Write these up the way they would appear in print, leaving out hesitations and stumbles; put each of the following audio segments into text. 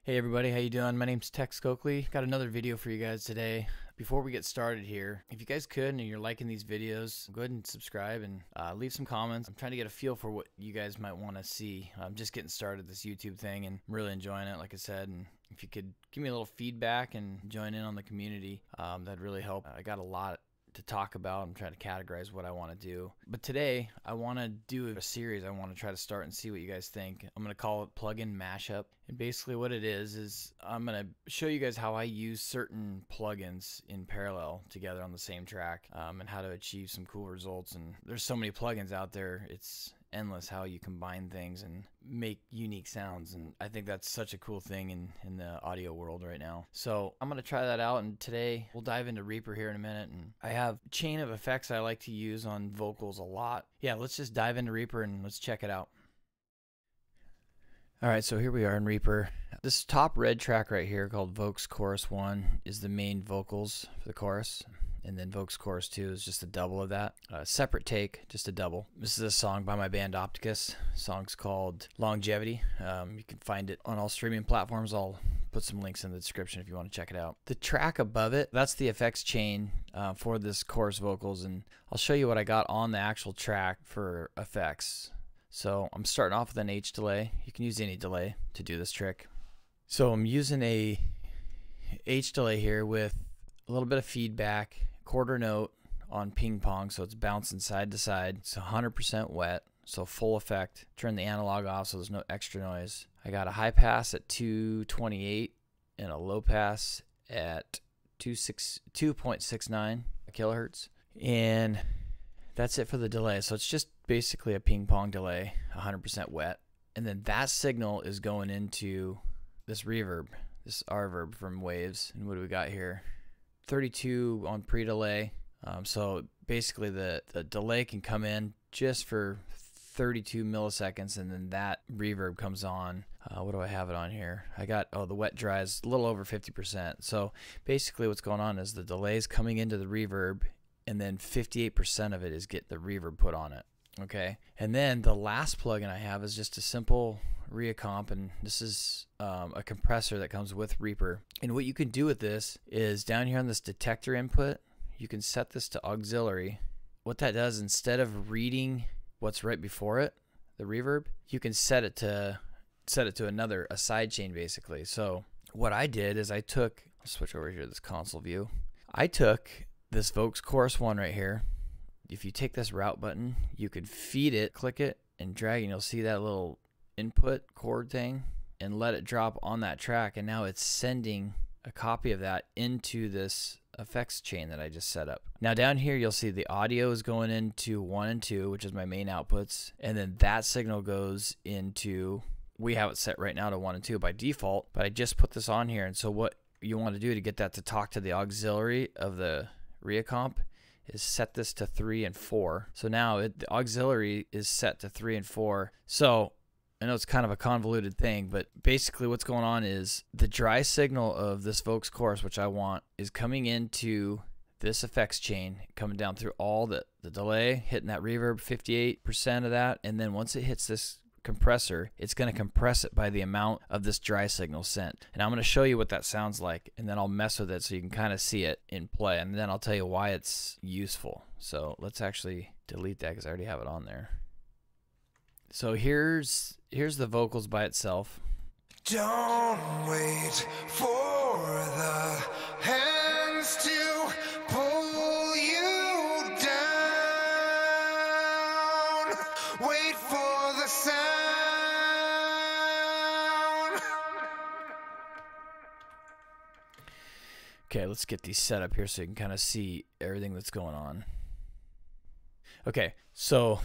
Hey everybody, how you doing? My name's Tex Coakley. Got another video for you guys today. Before we get started here, if you guys could and you're liking these videos, go ahead and subscribe and leave some comments. I'm trying to get a feel for what you guys might want to see. I'm just getting started this YouTube thing and I'm really enjoying it, like I said. And if you could give me a little feedback and join in on the community, that'd really help. I got a lot to talk about. I'm trying to categorize what I want to do. But today, I want to do a series I want to try to start and see what you guys think. I'm going to call it Plugin Mashup. And basically what it is I'm going to show you guys how I use certain plugins in parallel together on the same track and how to achieve some cool results. And there's so many plugins out there. It's endless how you combine things and make unique sounds, and I think that's such a cool thing in the audio world right now. So I'm gonna try that out, and today we'll dive into Reaper here in a minute. And I have a chain of effects I like to use on vocals a lot. Yeah, let's just dive into Reaper and let's check it out. Alright, so here we are in Reaper. This top red track right here called Vox Chorus 1 is the main vocals for the chorus. And then Vox Chorus 2 is just a double of that. Separate take, just a double. This is a song by my band Opticus. The song's called Longevity. You can find it on all streaming platforms. I'll put some links in the description if you want to check it out. The track above it, that's the effects chain for this chorus vocals. And I'll show you what I got on the actual track for effects. So I'm starting off with an H delay. You can use any delay to do this trick. So I'm using a H delay here with a little bit of feedback, quarter note on ping pong, so it's bouncing side to side. It's 100% wet, so full effect. Turn the analog off so there's no extra noise. I got a high pass at 228 and a low pass at 2.69 kilohertz. And that's it for the delay. So it's just basically a ping pong delay, 100% wet. And then that signal is going into this reverb, this R-verb from Waves. And what do we got here? 32 on pre-delay. So basically the delay can come in just for 32 milliseconds, and then that reverb comes on. What do I have it on here? I got, the wet dry is a little over 50%. So basically what's going on is the delay is coming into the reverb, and then 58% of it is get the reverb put on it. Okay, and then the last plugin I have is just a simple Reacomp, and this is a compressor that comes with Reaper. And what you can do with this is down here on this detector input, you can set this to auxiliary. What that does, instead of reading what's right before it, the reverb, you can set it to a side chain basically. So what I did is I'll switch over here to this console view. I took this Vox Chorus 1 right here. If you take this route button, you could feed it, click it, and drag, and you'll see that little input chord thing, and let it drop on that track. And now it's sending a copy of that into this effects chain that I just set up. Now down here, you'll see the audio is going into 1 and 2, which is my main outputs. And then that signal goes into, we have it set right now to 1 and 2 by default, but I just put this on here. And so what you want to do to get that to talk to the auxiliary of the Reacomp is set this to 3 and 4. So now the auxiliary is set to 3 and 4. So I know it's kind of a convoluted thing, but basically what's going on is the dry signal of this Vox Chorus, which I want, is coming into this effects chain, coming down through all the delay, hitting that reverb, 58% of that, and then once it hits this compressor, it's going to compress it by the amount of this dry signal sent. And I'm going to show you what that sounds like, and then I'll mess with it so you can kind of see it in play, and then I'll tell you why it's useful. So let's actually delete that because I already have it on there. So here's the vocals by itself. Don't wait for the hands to pull you down. Wait for the sound. Okay, let's get these set up here so you can kind of see everything that's going on. Okay, so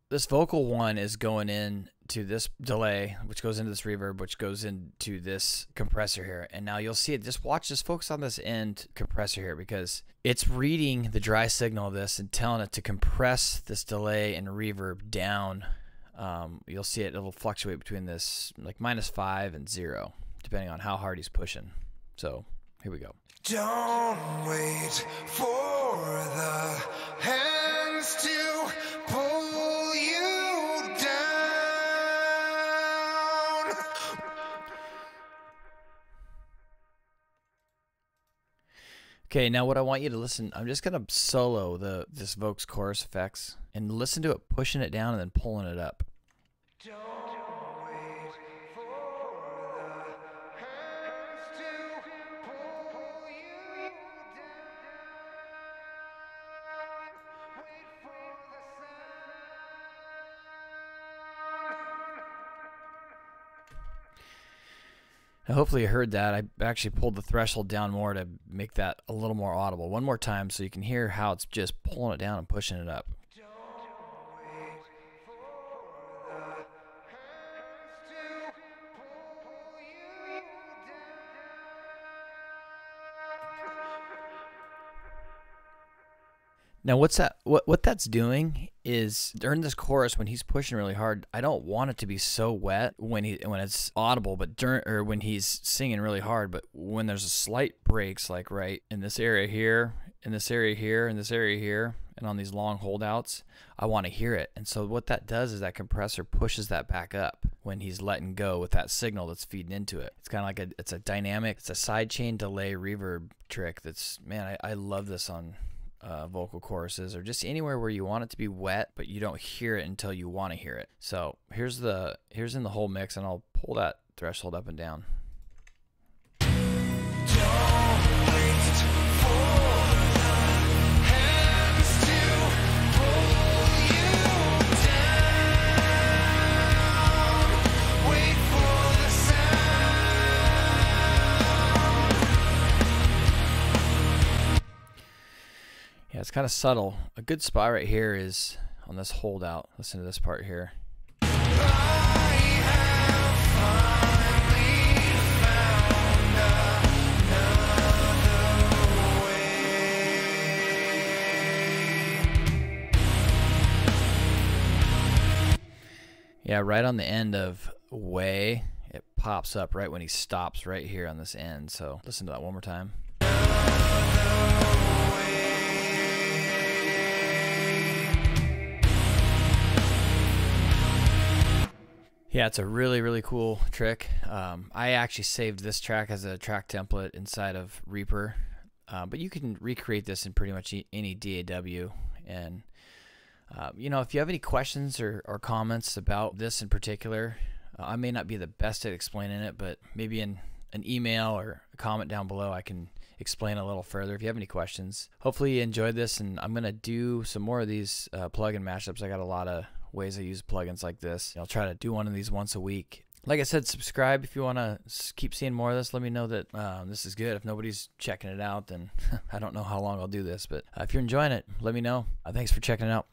this vocal 1 is going in to this delay, which goes into this reverb, which goes into this compressor here. And now you'll see it. Just focus on this end compressor here, because it's reading the dry signal of this and telling it to compress this delay and reverb down. You'll see it'll fluctuate between this like -5 and 0, depending on how hard he's pushing. So here we go. Don't wait for the hands to pull you down. Okay, now what I want you to listen, I'm just gonna solo this Vox chorus effects and listen to it pushing it down and then pulling it up. Don't wait for the hands to pull you down. Wait for the Now hopefully you heard that. I actually pulled the threshold down more to make that a little more audible. One more time so you can hear how it's just pulling it down and pushing it up. Now what that's doing is during this chorus when he's pushing really hard, I don't want it to be so wet when it's audible, but when he's singing really hard, but when there's a slight breaks, like right in this area here, in this area here, in this area here, and on these long holdouts, I want to hear it. And so what that does is that compressor pushes that back up when he's letting go with that signal that's feeding into it. It's kind of like it's a dynamic, it's a sidechain delay reverb trick that's, man, I love this on vocal choruses or just anywhere where you want it to be wet but you don't hear it until you want to hear it. So here's in the whole mix, and I'll pull that threshold up and down. Yeah, it's kind of subtle. A good spot right here is on this holdout. Listen to this part here. Yeah, right on the end of way, it pops up right when he stops right here on this end. So listen to that one more time. Yeah, it's a really, really cool trick. I actually saved this track as a track template inside of Reaper, but you can recreate this in pretty much any DAW. And you know, if you have any questions or comments about this in particular, I may not be the best at explaining it, but maybe in an email or a comment down below I can explain a little further if you have any questions. Hopefully you enjoyed this, and I'm gonna do some more of these plugin mashups. I got a lot of ways I use plugins like this. I'll try to do one of these once a week. Like I said, subscribe if you want to keep seeing more of this. Let me know that this is good. If nobody's checking it out, then I don't know how long I'll do this, but if you're enjoying it, let me know. Thanks for checking it out.